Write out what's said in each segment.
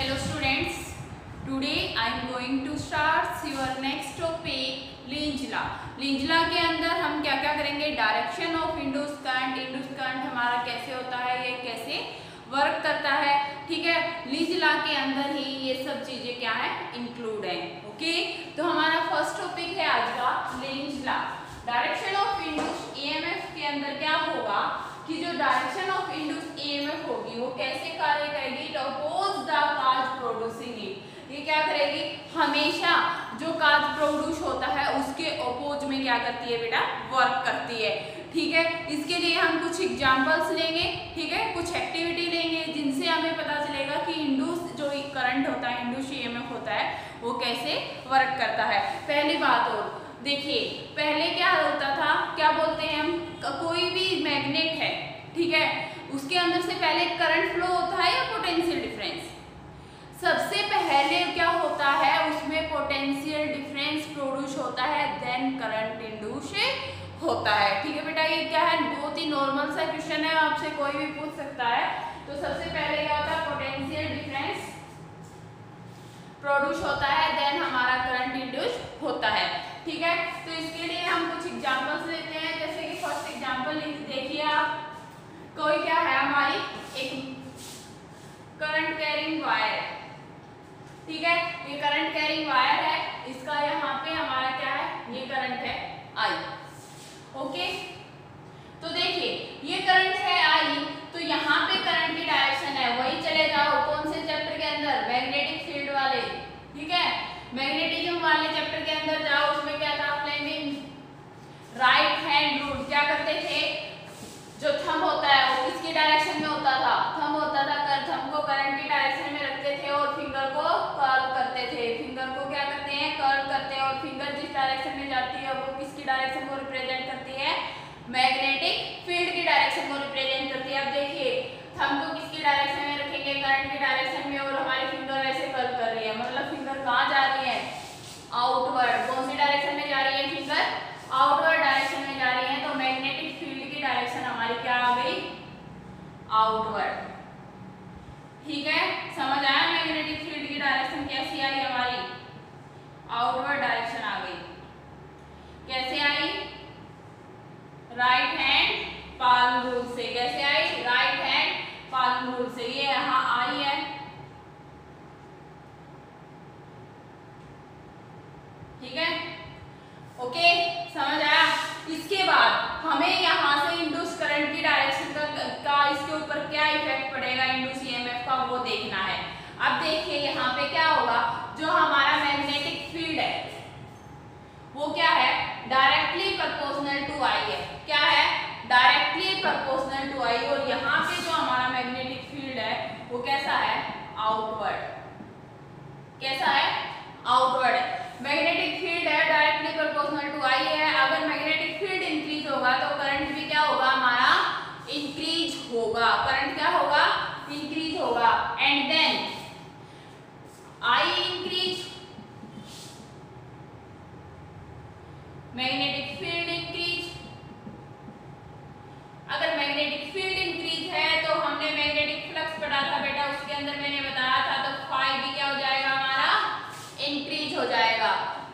Hello students, today I am going to start your next topic Lynch law. Lynch law के अंदर हम क्या क्या करेंगे, डायरेक्शन ऑफ इंड्यूस्ड करंट हमारा कैसे होता है, ये कैसे वर्क करता है, ठीक है। लिंच लॉ के अंदर ही ये सब चीजें क्या है, इंक्लूड है। ओके, तो हमारा फर्स्ट टॉपिक है आज का lynch law. Direction of induced EMF के अंदर क्या होगा कि जो डायरेक्शन ऑफ इंड्यूस्ड ईएमएफ होगी वो कैसे कार्य करेगी, it oppose the cause producing it. ये क्या करेगी, हमेशा जो काज प्रोड्यूस होता है उसके अपोज में क्या करती है बेटा, वर्क करती है, ठीक है। इसके लिए हम कुछ एग्जांपल्स लेंगे, ठीक है, कुछ एक्टिविटी लेंगे जिनसे हमें पता चलेगा कि इंड्यूस जो करंट होता है, इंड्यूस ईएमएफ होता है, वो कैसे वर्क करता है। पहली बात और देखिए, पहले क्या होता था, क्या बोलते हैं हम, कोई भी मैग्नेट है, ठीक है, उसके अंदर से पहले करंट फ्लो होता है या पोटेंशियल डिफरेंस। सबसे पहले क्या होता है, उसमें पोटेंशियल डिफरेंस प्रोड्यूस होता है, देन करंट इंड्यूस होता है, ठीक है बेटा। ये क्या है, बहुत ही नॉर्मल सा क्वेश्चन है, आपसे कोई भी पूछ सकता है। तो सबसे पहले क्या होता है, पोटेंशियल डिफरेंस प्रोड्यूस होता है, देन हमारा करंट इंड्यूस होता है, ठीक है। तो इसके लिए हम कुछ एग्जांपल्स लेते हैं, जैसे कि फर्स्ट एग्जांपल देखिए आप, कोई क्या है, हमारी एक करंट कैरिंग वायर है, ठीक है, ये करंट कैरिंग वायर है, इसका यहाँ पे हमारा क्या है, ये करंट है आई। ओके, तो देखिए ये करंट है आई, तो यहाँ पे करंट की डायरेक्शन है, वही चले जाओ कौन से चैप्टर के अंदर, मैग्नेटिक फील्ड वाले, ठीक है, मैग्नेटिज्म वाले चैप्टर के अंदर जाओ। उसमें क्या था, फ्लेमिंग राइट हैंड रूल, क्या करते थे, जो थंब होता है वो किसकी डायरेक्शन में होता था, थंब होता था, थंब को करंट की डायरेक्शन में रखते थे और फिंगर को कर्ल करते थे। फिंगर को क्या करते हैं, कर्ल करते हैं, और फिंगर जिस डायरेक्शन में जाती है वो किसकी डायरेक्शन को रिप्रेजेंट करती है, मैग्नेटिक फील्ड की डायरेक्शन को रिप्रेजेंट करती है। अब देखिए थंब को किसकी डायरेक्शन में रखेंगे, करंट की डायरेक्शन में, और हमारी फिंगर ऐसे कर्ल कर रही है, मतलब फिंगर कहाँ जा रही है, आउटवर्ड। कौन सी डायरेक्शन में जा रही है, फिंगर आउटवर्ड डायरेक्शन में जा रही है, तो मैग्नेटिक फील्ड की डायरेक्शन हमारी क्या आ गई, आउटवर्ड, ठीक है। समझ आया, मैग्नेटिक फील्ड की डायरेक्शन कैसी आई हमारी, आउटवर्ड डायरेक्शन आ गई। कैसे आई, राइट हैंड पाल्म रूल से। कैसे आई, राइट हैंड पाल्म रूल से, ये यहाँ आई है, ठीक है। ओके, समझ आया। इसके बाद हमें यहाँ से इंड्यूस करंट की डायरेक्शन का इसके ऊपर क्या इफेक्ट पड़ेगा, इंड्यूस ईएमएफ का, वो देखना है। अब देखिए यहाँ पे क्या होगा, जो हमारा मैग्नेटिक फील्ड है वो क्या है, डायरेक्टली प्रोपोर्शनल टू आई है। क्या है, डायरेक्टली प्रोपोर्शनल टू आई, और यहाँ पे जो हमारा मैग्नेटिक फील्ड है वो कैसा है, आउटवर्ड। कैसा है, आउटवर्ड है। मैग्नेटिक फील्ड है, डायरेक्टली प्रोपोर्शनल टू आई है। अगर मैग्नेटिक फील्ड इंक्रीज होगा तो करंट भी क्या होगा, हमारा इंक्रीज होगा, करंट क्या होगा, इंक्रीज होगा। And then I increase, magnetic field increase. अगर मैग्नेटिक फील्ड इंक्रीज है तो हमने मैग्नेटिक फ्लक्स पढ़ा था बेटा, उसके अंदर मैंने बताया था, तो फाई भी क्या हो जाएगा, हमारा इंक्रीज हो जाएगा।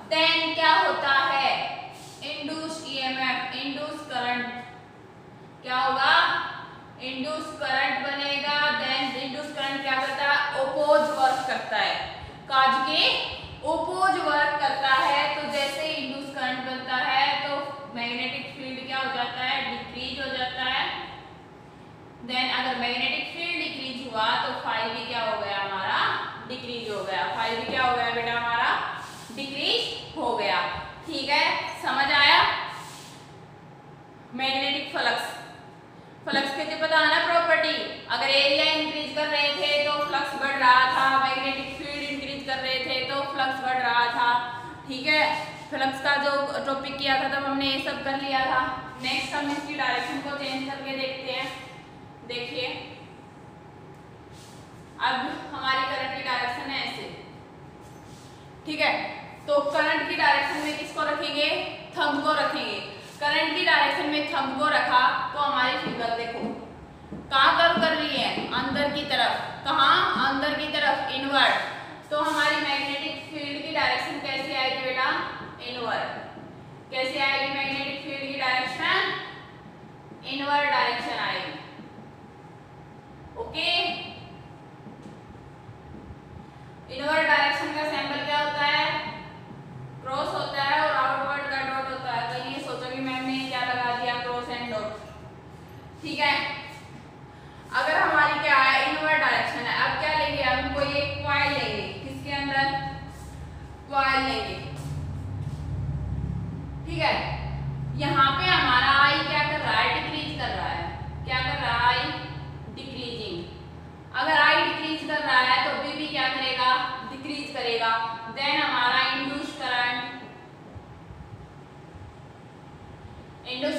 देन क्या होता है, इंड्यूस ईएमएफ, इंड्यूस करंट क्या होगा, इंड्यूस करंट बनेगा। देन इंड्यूस करंट क्या करता है, ओपोज वर्क करता है, काज के ओपोज वर्क करता है। तो जैसे इंड्यूस करंट बनता है तो मैग्नेटिक फील्ड क्या हो जाता है, डिक्रीज हो जाता है। देन अगर मैग्नेटिक फील्ड डिक्रीज हुआ तो फाई भी क्या हो गया, हमारा डिक्रीज हो गया। फाई भी क्या हो गया बेटा, हमारा डिक्रीज हो गया, ठीक है। समझ आया। मैग्नेटिक फ्लक्स, फ्लक्स के पता है ना प्रॉपर्टी, अगर एरिया इंक्रीज कर रहे थे तो फ्लक्स बढ़ रहा था, मैग्नेटिक फील्ड इंक्रीज कर रहे थे तो फ्लक्स बढ़ रहा था, ठीक है। फ्लक्स का जो टॉपिक किया था तब हमने ये सब कर लिया था। नेक्स्ट हम इसकी डायरेक्शन को चेंज करके देखते हैं। देखिए अब हमारी करंट की डायरेक्शन है ऐसे, ठीक है, तो करंट की डायरेक्शन में किसको रखेंगे, थंब को रखेंगे। करंट की डायरेक्शन में थंब को रखा तो हमारी फिंगर देखो कहाँ कर्व कर रही है, अंदर की तरफ। कहाँ, अंदर की तरफ इनवर्ड, तो हमारी मैग्नेटिक फील्ड की डायरेक्शन कैसी आएगी बेटा, इनवर्ड। कैसे आएगी मैग्नेटिक फील्ड की डायरेक्शन, इनवर्ड डायरेक्शन आएगी। ओके, इनवर्ड डायरेक्शन का सैंपल क्या होता है, क्रॉस होता है और आउटवर्ड का डॉट होता है। तो ये सोचो कि मैम ने क्या लगा दिया, क्रॉस एंड डॉट, ठीक है। अगर हमारी क्या है, इनवर्ड डायरेक्शन है, अब क्या लेंगे, हम कोई एक कॉइल लेंगे, किसके अंदर, कॉइल लेंगे, ठीक है। यहाँ पे हमारा आई क्या कर रहा है, डिक्रीज कर रहा है, क्या कर रहा है, आई डिक्रीजिंग। अगर आई डिक्रीज कर रहा है तो बी भी क्या करेगा, डिक्रीज करेगा। देन हमारा इंड्यूस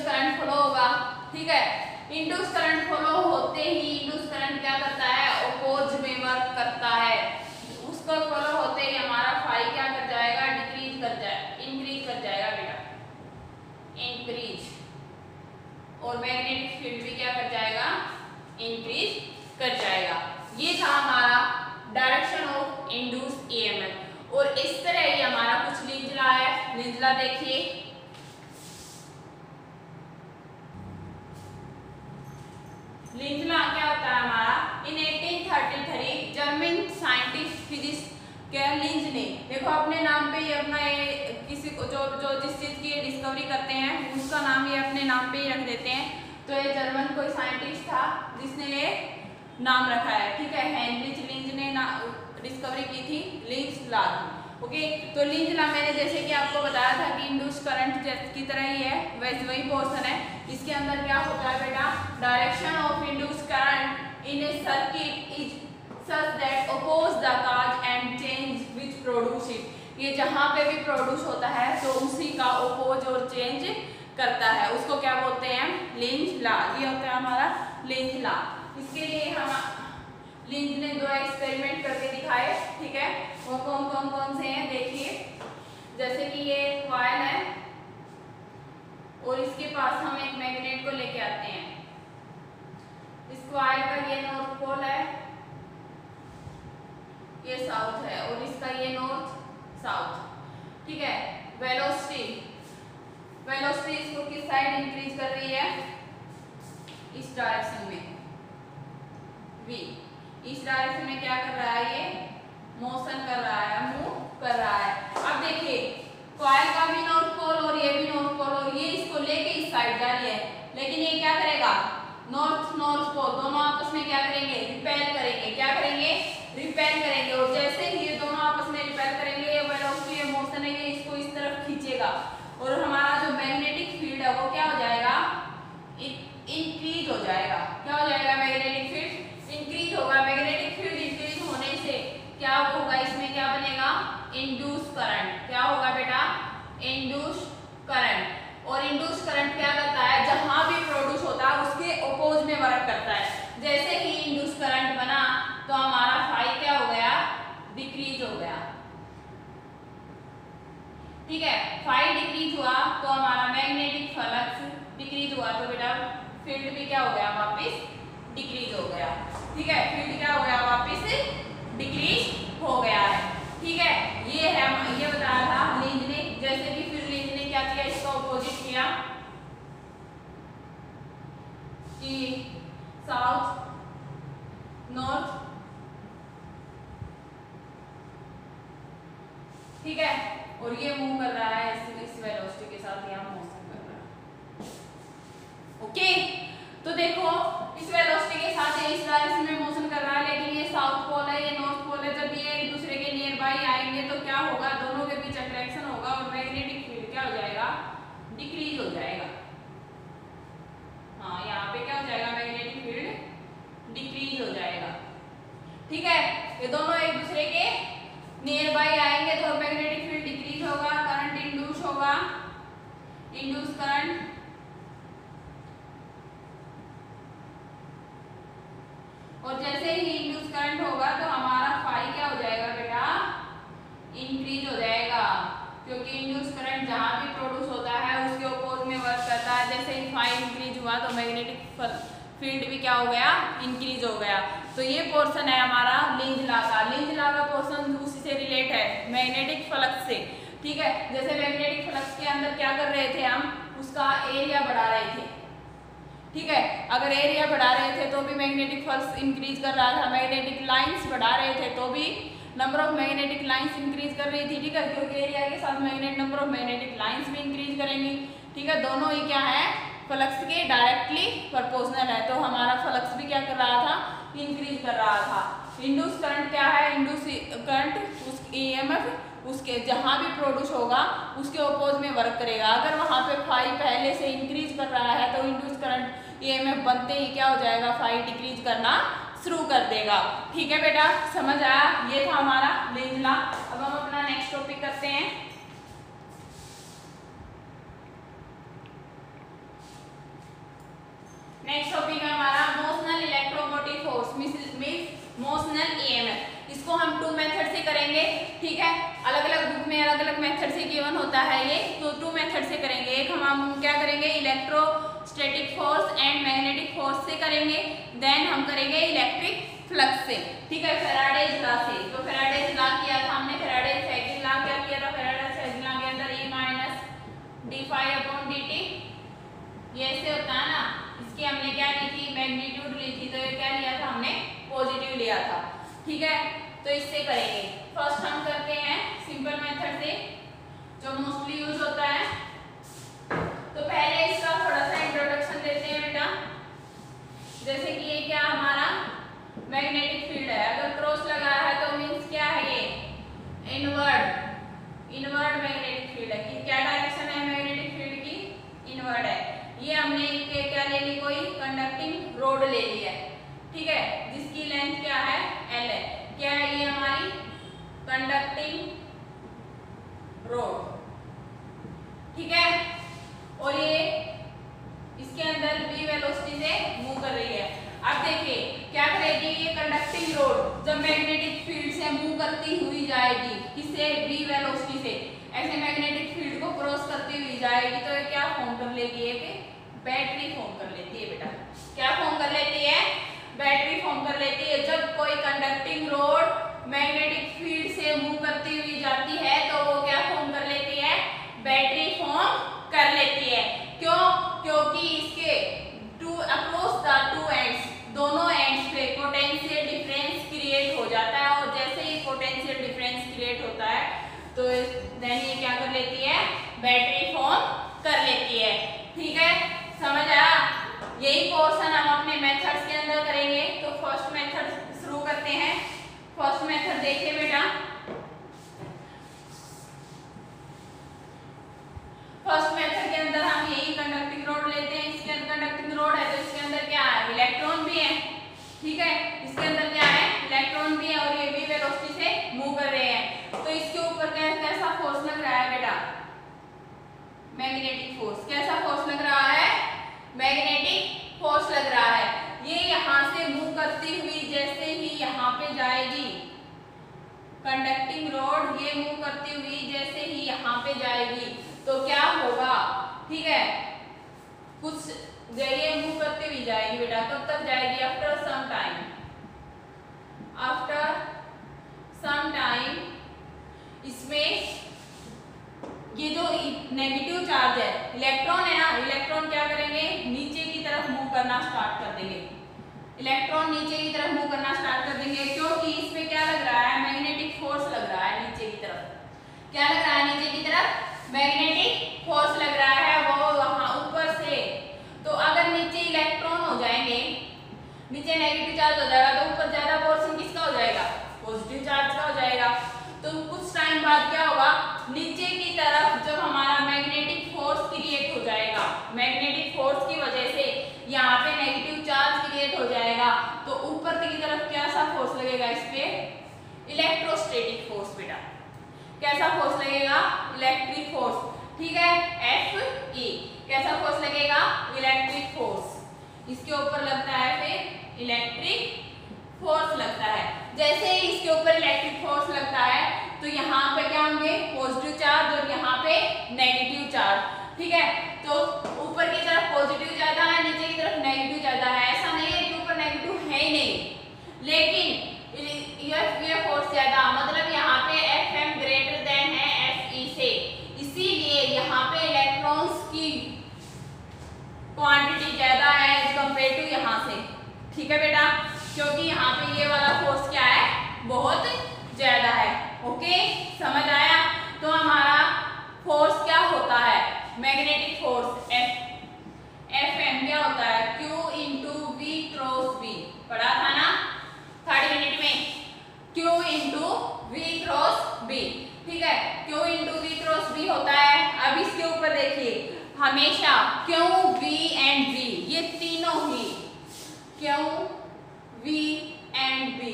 करंट फ्लो होगा, ठीक है। इंड्यूस करंट फ्लो होते ही इंड्यूस करंट क्या करता है, अपोज में वर्क करता है। उसका फ्लो होते ही हमारा फाई क्या कर जाएगा, डिक्रीज कर जाएगा, इंक्रीज कर जाएगा बेटा, इंक्रीज। और मैग्नेटिक फील्ड भी क्या कर जाएगा, इंक्रीज कर जाएगा। ये था हमारा डायरेक्शन ऑफ इंड्यूस ईएमएफ। और इस तरह ही हमारा कुछ लिंजला है, लिंजला देखिए, लिंजला क्या होता है हमारा, इन 1833 जर्मन साइंटिस्ट फिजिक्स के लिंज ने, देखो अपने नाम पे ही अपना ये किसी को जो जिस चीज की डिस्कवरी करते हैं उसका नाम ये अपने नाम पे ही रख देते हैं। तो ये जर्मन कोई साइंटिस्ट था जिसने ये नाम रखा है, ठीक है। हेनरिच लिंज ने डिस्कवरी की थी, लिंज लॉ। ओके, तो लिंज लॉ मैंने जैसे कि आपको बताया था कि इंड्यूस करंट की तरह ही है, वैसे वही पोर्शन है। इसके अंदर क्या होता है बेटा, direction of induce current in a circuit is such that oppose the cause and change which produce it. ये जहां पे भी प्रोड्यूस होता है तो उसी का अपोज और चेंज करता है, उसको क्या बोलते हैं, लिंज लॉ। ये होता है हमारा लिंज लॉ। इसके लिए हम लिंज ने 2 एक्सपेरिमेंट करके दिखाए, ठीक है। वो कौन से हैं देखिए, जैसे कि ये कॉइल है और इसके पास हम एक मैग्नेट को लेके आते हैं। इस कॉइल का ये नॉर्थ पोल है, ये साउथ है, और इसका ये नॉर्थ साउथ, ठीक है। वेलोसिटी इसको किस साइड इंक्रीज कर रही है, इस डायरेक्शन में, v। इस डायरेक्शन में क्या कर रहा है, ये मोशन कर रहा है, मूव कर रहा है। अब देखिए कॉइल का भी नॉर्थ पोल और ये भी नॉर्थ पोल, और ये इसको लेके इस साइड जा रही है, लेकिन ये क्या करेगा, नॉर्थ पोल दोनों आपस में क्या करेंगे, रिपेल करेंगे। क्या करेंगे, रिपेल करेंगे। और जैसे ही ये दोनों आपस में रिपेल करेंगे, ये वेलोसिटी, ये मोशन है, ये इसको इस तरफ खींचेगा और हमारा जो मैग्नेटिक फील्ड है वो क्या हो जाएगा, इंक्रीज हो जाएगा। क्या हो जाएगा, मैग्नेटिक फील्ड इंक्रीज होगा। मैग्नेटिक फील्ड इंक्रीज होने से क्या होगा, इसमें क्या बनेगा, इंड्यूस करंट। क्या होगा बेटा, इंड्यूस करंट। और इंड्यूस करंट क्या करता है, जहां भी प्रोड्यूस होता है उसके अपोज में वर्क करता है। जैसे ही इंड्यूस करंट बना तो हमारा फाई क्या हो गया, डिक्रीज हो गया, ठीक है। फाई डिक्रीज हुआ तो हमारा मैग्नेटिक फ्लक्स डिक्रीज हुआ, तो बेटा फील्ड भी क्या हो गया, वापस डिक्रीज हो गया, ठीक है। फील्ड क्या हो गया, वापस डिक्रीज हो गया है, ठीक है। ये है, ये बताया था लिंज ने। जैसे कि फिर लिंज ने क्या किया, इसका ऑपोजिट किया कि साउथ नॉर्थ, ठीक है। और ये मूव कर रहा है इस वेलोसिटी के साथ, यहाँ मोशन कर रहा है। ओके, तो देखो इस वेलोसिटी के साथ ये इस डायरेक्शन में मोशन कर रहा है, लेकिन ये साउथ पोल है, ये नॉर्थ पोल है। जब ये एक दूसरे के नियर बाई आएंगे तो क्या होगा, दोनों के बीच अट्रैक्शन होगा और मैग्नेटिक फील्ड क्या हो जाएगा, डिक्रीज हो जाएगा। हाँ, यहाँ पे क्या हो जाएगा, मैग्नेटिक फील्ड डिक्रीज हो जाएगा, ठीक है। ये दोनों एक दूसरे के नियर बाई आएंगे तो मैग्नेटिक फील्ड डिक्रीज होगा, करंट इंड्यूस होगा, इंड्यूस करंट। और जैसे ही इंड्यूस करंट होगा तो हमारा फाई क्या हो जाएगा बेटा, इंक्रीज हो जाएगा, क्योंकि इंड्यूस करंट जहां भी प्रोड्यूस होता है उसके अपोज में वर्क करता है। जैसे ही फाई इंक्रीज हुआ तो मैग्नेटिक फील्ड भी क्या हो गया, इंक्रीज हो गया। तो ये पोर्शन है हमारा लिंज लॉ का। लिंज लॉ का पोर्शन उसी से रिलेट है, मैग्नेटिक फ्लक्स से। ठीक है, जैसे मैग्नेटिक फ्लक्स के अंदर क्या कर रहे थे हम, उसका एरिया बढ़ा रहे थे। ठीक है, अगर एरिया बढ़ा रहे थे तो भी मैग्नेटिक फ्लक्स इंक्रीज कर रहा था, मैग्नेटिक लाइंस बढ़ा रहे थे तो भी number of magnetic lines increase कर रही थी। ठीक है, क्योंकि एरिया के साथ magnet number of magnetic lines भी इंक्रीज करेंगी। ठीक है, दोनों ही क्या है, फ्लक्स के डायरेक्टली प्रोपोर्शनल है। तो हमारा फ्लक्स भी क्या कर रहा था, इंक्रीज कर रहा था। इंड्यूस करंट क्या है, इंड्यूस करंट उस ईएमएफ उसके जहां भी प्रोड्यूस होगा उसके अपोज में वर्क करेगा। अगर वहां पे फाई पहले से इंक्रीज कर रहा है तो इंड्यूस करंट ईएमएफ बनते ही क्या हो जाएगा, फाई डिक्रीज करना शुरू कर देगा। ठीक है बेटा, समझ आया? ये था हमारा लिंज लॉ। अब हम अपना नेक्स्ट टॉपिक करते हैं। नेक्स्ट टॉपिक है हमारा motional electromotive force means motional EMF. इसको हम 2 मेथड से करेंगे। ठीक है, अलग अलग बुक में अलग अलग मेथड से गिवन होता है ये, तो 2 मेथड से करेंगे। एक हम क्या करेंगे, electrostatic force and magnetic force से करेंगे, देन हम करेंगे इलेक्ट्रिक फ्लक्स से। ठीक है, फैराडेज लॉ से। तो फैराडेज लॉ किया था हमने, फैराडेज सेकंड लॉ क्या किया था, फैराडेज सेकंड लॉ के अंदर E minus D phi upon D T, ये ऐसे होता है ना, इसकी हमने क्या ली थी, मैग्नीट्यूड ली थी, तो ये क्या लिया था हमने, पॉजिटिव लिया था। ठीक है, तो इससे करेंगे। फर्स्ट हम करते हैं सिंपल मेथड से जो मोस्टली यूज होता है। तो पहले इसका थोड़ा सा इंट्रोडक्शन देते हैं बेटा। जैसे कि ये क्या हमारा मैग्नेटिक फील्ड है, अगर क्रॉस लगा है तो मीन्स क्या है, ये इनवर्ड मैग्नेटिक फील्ड है। कि क्या डायरेक्शन है मैग्नेटिक फील्ड की, इनवर्ड है। ये हमने क्या ले ली, कोई कंडक्टिंग रोड ले ली है। ठीक है, जिसकी लेंथ क्या है, L है। क्या है ये हमारी कंडक्टिंग रोड। ठीक है, और ये इसके अंदर v वेलोसिटी से मूव कर रही है। अब देखिए क्या करेगी ये कंडक्टिंग रोड, जब मैग्नेटिक फील्ड से मूव करती हुई जाएगी, किससे, v वेलोसिटी से, ऐसे मैग्नेटिक फील्ड को क्रॉस करती हुई जाएगी, तो ये क्या फॉर्म कर लेगी, एक बैटरी फॉर्म कर लेती है बेटा। क्या फॉर्म कर लेती है, बैटरी फॉर्म कर लेती है। जब कोई कंडक्टिंग रोड मैग्नेटिक फील्ड से मूव करती हुई जाती है तो वो क्या फॉर्म कर लेती है, बैटरी फॉर्म कर लेती है। क्यों, क्योंकि इसके अक्रॉस द 2 एंड्स, दोनों एंड्स पे पोटेंशियल डिफरेंस क्रिएट हो जाता है, और जैसे ही पोटेंशियल डिफरेंस क्रिएट होता है तो देन ये क्या कर लेती है, बैटरी फॉर्म कर लेती है। ठीक है, समझ आया? यही पोर्शन हम अपने मेथड्स के अंदर करेंगे। तो फर्स्ट मेथड शुरू करते हैं। फर्स्ट मेथड देखिए बेटा, फर्स्ट मेथड के अंदर हम यही कंडक्टिंग रोड लेते हैं। इसके अंदर कंडक्टिंग रोड है तो इसके अंदर क्या है, इलेक्ट्रॉन भी है। ठीक है, इसके अंदर क्या है, इलेक्ट्रॉन भी है, और ये भी वेलोसिटी से मूव कर रहे हैं। तो इसके ऊपर कैसा फोर्स लग रहा है बेटा, मैग्नेटिक फोर्स। कैसा फोर्स लग रहा है, मैग्नेटिक फोर्स लग रहा है। ये यहाँ से मूव करती हुई जैसे ही यहाँ पे जाएगी, कंडक्टिंग रोड ये मूव करती हुई जैसे ही यहाँ पे जाएगी तो क्या होगा, ठीक है, कुछ ये मूव करती हुई जाएगी बेटा। कब तक जाएगी, after some time, after some time इसमें ये जो नेगेटिव चार्ज है, इलेक्ट्रॉन है ना, इलेक्ट्रॉन क्या करेंगे, नीचे की तरफ मूव करना स्टार्ट कर देंगे। इलेक्ट्रॉन नीचे की तरफ मूव करना स्टार्ट कर देंगे, क्योंकि इसमें क्या लग रहा है, मैग्नेटिक फोर्स लग रहा है नीचे की तरफ। क्या लग रहा है नीचे की तरफ, मैग्नेटिक फोर्स लग रहा है, वो वहां ऊपर से। तो अगर नीचे इलेक्ट्रॉन हो जाएंगे, नीचे नेगेटिव चार्ज हो जाएगा, तो ऊपर ज्यादा पोर्शन किसका हो जाएगा, पॉजिटिव चार्ज का हो जाएगा। तो कुछ टाइम बाद क्या होगा, नीचे की तरफ जब हमारा मैग्नेटिक फोर्स क्रिएट हो जाएगा, मैग्नेटिक फोर्स की वजह से यहाँ पे नेगेटिव चार्ज क्रिएट हो जाएगा, तो ऊपर की तरफ कैसा फोर्स लगेगा, इस पे इलेक्ट्रोस्टैटिक फोर्स बेटा। कैसा फोर्स लगेगा, इलेक्ट्रिक फोर्स। ठीक है, Fe कैसा फोर्स लगेगा, इलेक्ट्रिक फोर्स। इसके ऊपर लगता है फिर इलेक्ट्रिक फोर्स लगता है। जैसे ही इसके ऊपर इलेक्ट्रिक फोर्स लगता है तो यहाँ पे क्या होंगे, पॉजिटिव चार्ज, और यहाँ पे नेगेटिव चार्ज। ठीक है, तो ऊपर की तरफ पॉजिटिव ज्यादा है, नीचे की तरफ नेगेटिव ज्यादा है। ऐसा नहीं है कि ऊपर नेगेटिव है ही नहीं, लेकिन ये फोर्स ज्यादा, मतलब यहाँ पे Fm ग्रेटर देन है Fe से, इसीलिए यहाँ पे इलेक्ट्रॉन्स की क्वांटिटी ज्यादा है कंपेयर टू यहाँ से। ठीक है बेटा, क्योंकि यहाँ पे ये वाला फोर्स क्या है, बहुत ज्यादा है। ओके, समझ आया? तो हमारा फोर्स क्या होता है, मैग्नेटिक फोर्स Fm क्या होता है, Q into V cross V, पढ़ा था ना 3rd यूनिट में, Q into V cross V। ठीक है, Q into V cross V होता है। अब इसके ऊपर देखिए, हमेशा Q, V एंड V, ये तीनों ही Q, V एंड V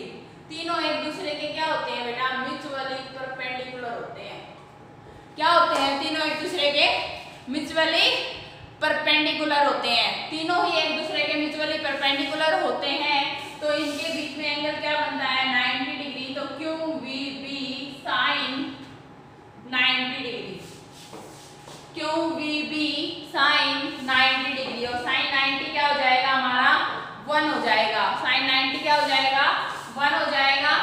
तीनों एक दूसरे के क्या होते हैं बेटा, म्यूचुअली परपेंडिकुलर होते हैं। क्या होते हैं, तीनों एक दूसरे के म्यूचुअली परपेंडिकुलर होते हैं। तीनों ही एक दूसरे के म्यूचुअली परपेंडिकुलर होते हैं, तो इनके बीच में एंगल क्या बनता है, 90 डिग्री। तो Q V B sine 90 degree, Q V B sine 90 degree, और साइन 90 क्या हो जाएगा हमारा, 1 हो जाएगा। साइन 90 क्या हो जाएगा, 1 हो जाएगा।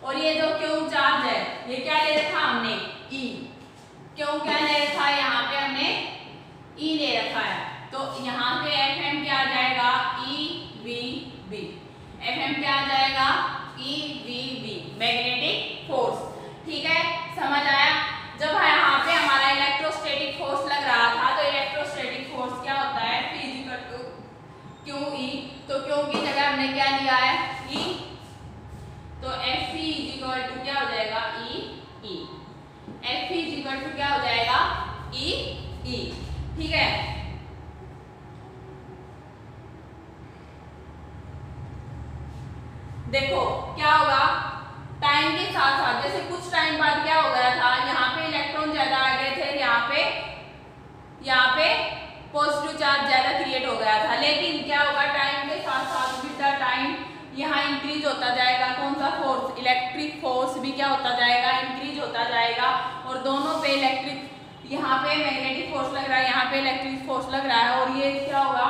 और ये जो क्यू चार्ज है, ये क्या ले रखा हमने, ई। क्यों क्या ले रखा है, यहाँ पे हमने ई ले रखा है, तो यहाँ पे Fm क्या आ जाएगा, ई वी बी। Fm क्या आ जाएगा, E V B, magnetic force. ठीक है, समझ आया? जब यहाँ पे हमारा इलेक्ट्रोस्टैटिक फोर्स लग रहा था, तो इलेक्ट्रोस्टैटिक फोर्स क्या होता है, P equal to Q E. तो क्यू की जगह हमने क्या लिया है, ई, तो F इक्वल टू क्या हो जाएगा, ई ई। F इक्वल टू क्या हो जाएगा, ई ई। ठीक है, देखो क्या होगा, टाइम के साथ साथ, जैसे कुछ टाइम बाद क्या हो गया था, यहाँ पे इलेक्ट्रॉन ज्यादा आ गए थे, यहाँ पे पॉजिटिव चार्ज ज्यादा क्रिएट हो गया था। लेकिन क्या होगा, टाइम के साथ साथ विद द टाइम यहाँ इंक्रीज होता जाएगा। कौन सा फोर्स, इलेक्ट्रिक फोर्स भी क्या होता जाएगा, इंक्रीज होता जाएगा। और दोनों पे इलेक्ट्रिक, यहाँ पे मैग्नेटिक फोर्स लग रहा है, यहाँ पे इलेक्ट्रिक फोर्स लग रहा है, और ये क्या होगा,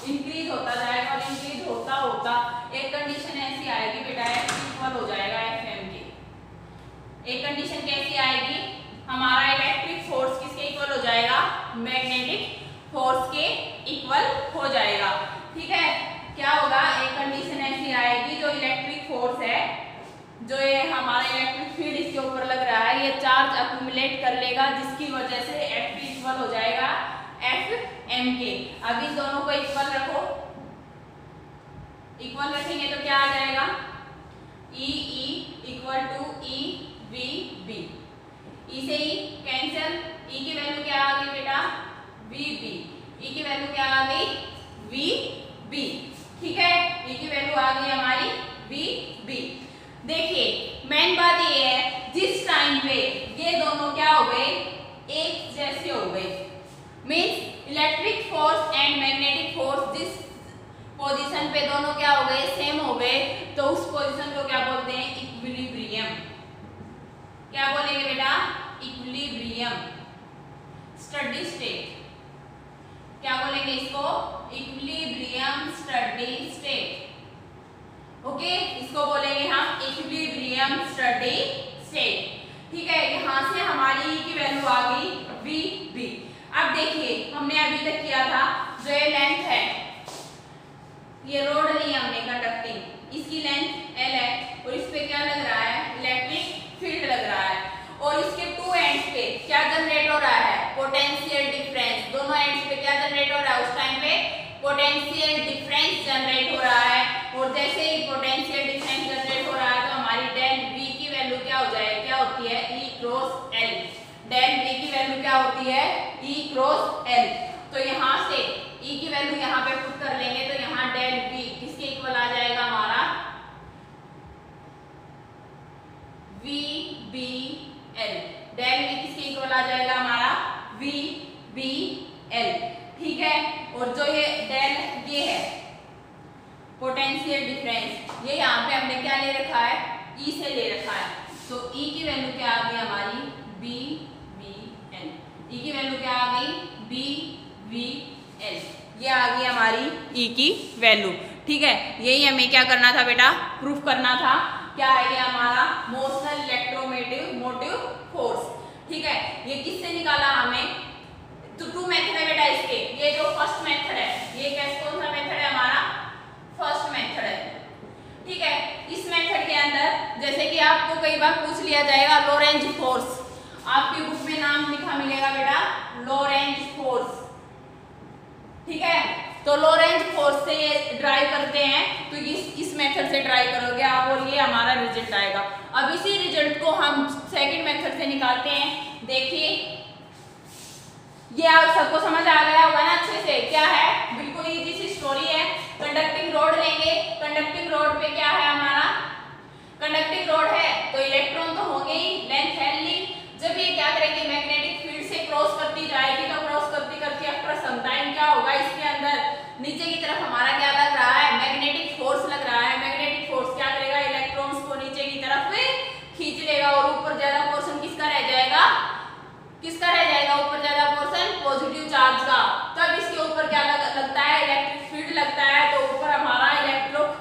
इंक्रीज होता जाएगा। और इंक्रीज होता होता एक कंडीशन ऐसी आएगी बेटा, F इक्वल हो जाएगा Fm के। एक कंडीशन कैसी आएगी, हमारा इलेक्ट्रिक फोर्स किसके इक्वल हो जाएगा, मैग्नेटिक फोर्स के इक्वल हो जाएगा। ठीक है, क्या होगा, एक कंडीशन ऐसी आएगी, जो इलेक्ट्रिक फोर्स है, जो ये हमारा इलेक्ट्रिक फील्ड इसके ऊपर लग रहा है, ये चार्ज अक्यूमुलेट कर लेगा, जिसकी वजह से F इक्वल हो जाएगा Fm के। अब इन दोनों को इक्वल रखो, इक्वल रखेंगे तो क्या आ जाएगा, E equal to E V B। E से E कैंसिल, E की वैल्यू क्या आ गई बेटा, V B। E की वैल्यू क्या आ गई, V B। ठीक है, E की वैल्यू आ गई हमारी V B। देखिए मेन बात ये है, जिस टाइम पे ये दोनों क्या हो गए, एक जैसे हो गए, means electric force and magnetic force जिस पोजीशन पे दोनों क्या हो गए, सेम हो गए, तो उस पोजीशन को क्या बोलते हैं, इक्विलिब्रियम। क्या बोलेंगे बेटा, इक्विलिब्रियम, स्टडी स्टेट। क्या बोलेंगे इसको, इक्विलिब्रियम स्टडी स्टेट। ओके, इसको बोलेंगे हम इक्विलिब्रियम स्टडी स्टेट। ठीक है, यहाँ से हमारी की वैल्यू आ गई वी बी। अब देखिए हमने अभी तक किया था, जो ये लेंथ है, ये रोड ली हमने कंडक्टिंग, इसकी लेंथ L है, और इस पे क्या लग रहा है, इलेक्ट्रिक फील्ड लग रहा है, और इसके टू एंड्स पे क्या जनरेट हो रहा है, पोटेंशियल डिफरेंस। दोनों एंड्स पे क्या जनरेट हो रहा है, उस टाइम पे पोटेंशियल डिफरेंस जनरेट हो रहा है। और जैसे ही पोटेंशियल डिफरेंस जनरेट हो रहा है, तो हमारी डेल V की वैल्यू क्या हो जाएगी, क्या होती है, E cross L। Del V की वैल्यू क्या होती है, E क्रॉस L। तो यहाँ से E की वैल्यू यहाँ पे पुट कर लेंगे, तो यहाँ डेल V किसके इक्वल आ जाएगा हमारा, V B L। Del V किसके इक्वल आ जाएगा हमारा, V B L। ठीक है, और जो ये डेल ये है पोटेंशियल डिफरेंस, ये यहाँ पे हमने क्या ले रखा है, E से ले रखा है, तो E की वैल्यू क्या आ गई हमारी, B B L। E की वैल्यू क्या आ गई, B B L, ये आ गई हमारी E की वैल्यू। ठीक है, यही हमें क्या करना था बेटा, प्रूफ करना था। क्या है ये हमारा मोशनल इलेक्ट्रोमोटिव फोर्स। ठीक है, ये किससे निकाला हमें, तो टू मेथड है बेटा इसके। ये जो फर्स्ट मेथड है, ये कौन सा मेथड है हमारा, फर्स्ट मेथड है। ठीक है, इस मेथड के अंदर जैसे कि आपको कई बार पूछ लिया जाएगा लोरेंज फोर्स, आपकी बुक में नाम लिखा मिलेगा बेटा लोरेंज फोर्स। ठीक है, तो लोरेंज फोर्स से ये ड्राइव करते हैं, तो इस मेथड से ड्राइव करोगे आप और ये हमारा रिजल्ट आएगा। अब इसी रिजल्ट को हम सेकंड मेथड से निकालते हैं। देखिए ये आप सबको समझ आ गया होगा ना अच्छे से, क्या है, बिल्कुल इजी सी स्टोरी है। कंडक्टिंग रोड लेंगे, कंडक्टिंग रोड पे क्या है हमारा, कंडक्टिंग रोड है तो इलेक्ट्रॉन तो होंगे ही, लेंथ एल ली। जब ये क्या करेगी, मैग्नेटिक फील्ड से क्रॉस करती जाएगी, तो क्रॉस करती करती आफ्टर सम टाइम क्या होगा, इसके अंदर नीचे की तरफ हमारा क्या लग रहा है, मैग्नेटिक फोर्स लग रहा है। मैग्नेटिक फोर्स क्या करेगा, इलेक्ट्रॉन्स को नीचे की तरफ खींच लेगा और ऊपर ज्यादा पोर्शन किसका रह जाएगा, किसका रह जाएगा, ऊपर ज्यादा पोर्शन पॉजिटिव चार्ज का। तब इसके ऊपर क्या लगता है, इलेक्ट्रिक फील्ड लगता है, तो ऊपर हमारा इलेक्ट्रिक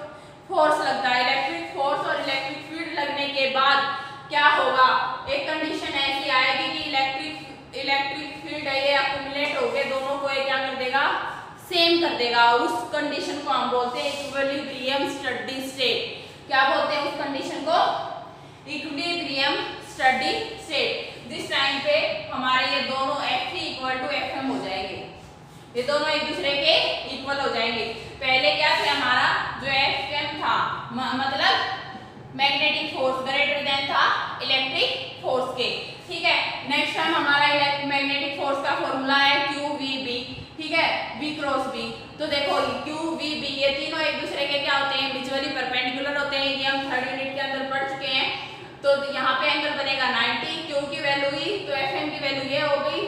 फोर्स लगता है। इलेक्ट्रिक फोर्स और इलेक्ट्रिक फील्ड लगने के बाद क्या होगा, एक कंडीशन ऐसी आएगी कि इलेक्ट्रिक फील्ड ये अक्यूमुलेट होके दोनों को क्या कर देगा, सेम कर देगा। उस कंडीशन को हम बोलते हैं इक्विलिब्रियम स्टडी स्टेट। क्या बोलते हैं उस कंडीशन को, इक्विलिब्रियम स्टडी स्टेट। जिस टाइम पे हमारे ये दोनों F इक्वल टू Fm हो जाएंगे, ये दोनों एक दूसरे के इक्वल हो जाएंगे। पहले क्या थे हमारा जो Fm था, मतलब मैग्नेटिक फोर्स ग्रेटर देन था इलेक्ट्रिक फोर्स के। ठीक है, नेक्स्ट टाइम हमारा मैग्नेटिक फोर्स का फॉर्मूला है QVB। ठीक है, V क्रॉस B। तो देखो QVB ये तीनों एक दूसरे के क्या होते हैं, म्यूचुअली परपेंडिकुलर होते हैं। ये हम थर्ड यूनिट के अंदर पढ़ चुके हैं। तो यहाँ पे एंगल बनेगा 90, Q की वैल्यू E, तो Fm की वैल्यू ये हो गई,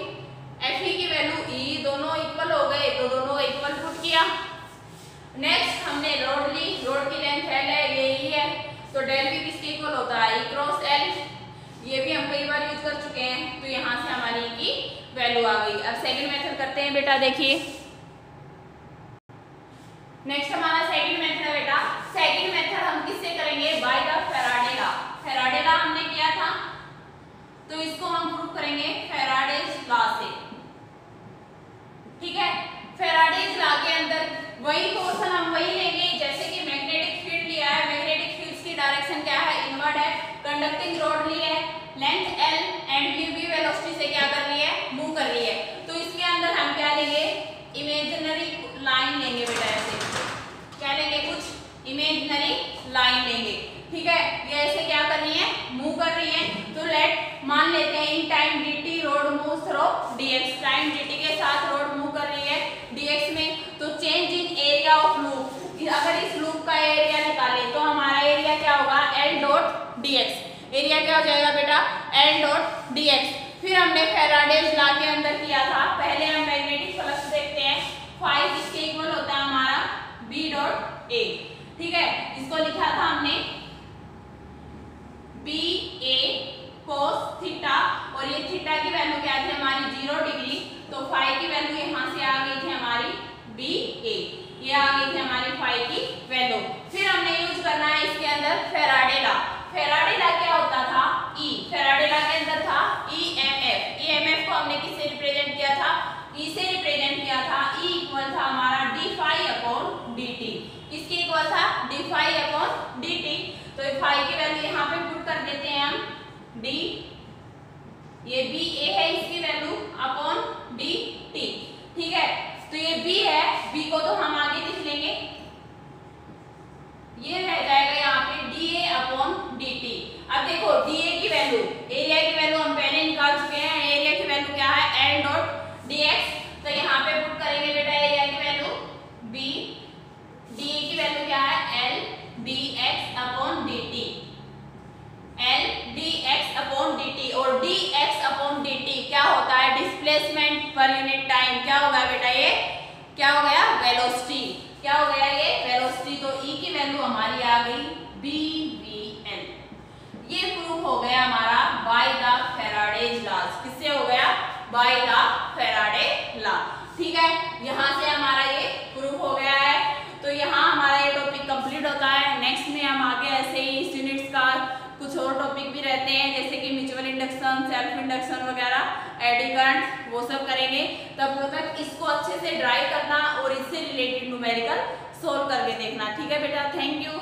Fe की वैल्यू E, दोनों इक्वल हो गए, तो दोनों इक्वल पुट किया। नेक्स्ट हमने रोड ली, रोड की लेंथ L है, ये E है, तो डेल भी किसके इक्वल होता है, E क्रॉस L। ये भी हम कई बार यूज कर चुके हैं, तो यहाँ से हमारी E की वैल्यू आ गई। अब सेकंड मेथड करते हैं बेटा, देखिए नेक्स्ट हमारा सेकंड मेथड है बेटा। सेकंड मेथड हम किससे करेंगे, by the Faraday law. Faraday law हमने किया था, तो इसको हम प्रूव करेंगे फैराडेज लॉ से। ठीक है, फैराडेज लॉ के अंदर वही पोर्शन हम वही लेंगे जैसे कि मैग्नेटिक फील्ड लिया है। मैग्नेटिक फील्ड की डायरेक्शन क्या है, इनवर्ड है। कंडक्टिंग रोड ली है, length L and v velocity से क्या कर रही है, मूव कर रही है। तो इसके अंदर हम क्या लेंगे, इमेजिनरी लाइन लेंगे बेटा, ऐसे क्या लेंगे, कुछ इमेजिनरी लाइन लेंगे। ठीक है, ये ऐसे क्या कर रही है, मूव कर रही है। तो लेट मान लेते हैं in time dt road move through dx, time dt के साथ रोड मूव कर रही है dx में। तो change in area of loop, अगर इस लूप का एरिया निकाले तो हमारा एरिया क्या होगा, L डॉट dx। एरिया क्या हो जाएगा बेटा, L डॉट dx। फिर हमने फैराडेज लॉ के अंदर किया था, पहले हम मैग्नेटिक फ्लक्स देखते हैं। फाई किसके इक्वल होता है हमारा, B डॉट A। ठीक है, इसको लिखा था हमने BA cos थीटा, और ये थीटा की वैल्यू क्या थी हमारी 0 डिग्री। तो फाई की वैल्यू यहाँ से आ गई थी हमारी BA, ये आ गई थी हमारी फाई की वैल्यू। फिर हमने यूज करना है इसके अंदर फैराडे लॉ। फैराडे लॉ क्या होता था, E। फैराडे लॉ के अंदर था EMF। EMF को हमने किससे रिप्रेजेंट किया था, E से रिप्रेजेंट किया था। E इक्वल था हमारा d फाई अपॉन dt। किसके इक्वल था, d फाई अपॉन dt। तो फाई की वैल्यू यहाँ पे पुट कर देते हैं हम, d, ये BA है, इसकी वैल्यू अपॉन dt। ठीक है, तो ये B है, B को तो हम आगे लिख लेंगे, ये रह जाएगा यहाँ पे dA अपॉन dt। अब देखो dA की वैल्यू, एरिया की वैल्यू हम पहले निकाल चुके हैं। एरिया की वैल्यू क्या है, L डॉट dx। तो यहाँ पे पुट करेंगे बेटा एरिया की वैल्यू B, dA की वैल्यू क्या है, L dx upon dt, L dx upon dt। और dx अपॉन dt क्या होता है, डिस्प्लेसमेंट पर यूनिट टाइम। क्या होगा बेटा, ये क्या हो गया, वेलोसिटी। क्या हो गया ये, वेलोसिटी। तो E की वैल्यू हमारी आ गई BVL। ये प्रूफ हो गया हमारा बाय द फैराडेज लॉ। किससे हो गया, बाय द फैराडे लॉ। ठीक है, यहाँ से हमारा ये प्रूफ हो गया है। तो यहाँ हमारा ये कुछ और टॉपिक भी रहते हैं जैसे कि म्यूचुअल इंडक्शन, सेल्फ इंडक्शन वगैरह, एडी करंट, वो सब करेंगे। तब तक इसको अच्छे से ड्राई करना और इससे रिलेटेड न्यूमेरिकल सोल्व करके देखना। ठीक है बेटा, थैंक यू।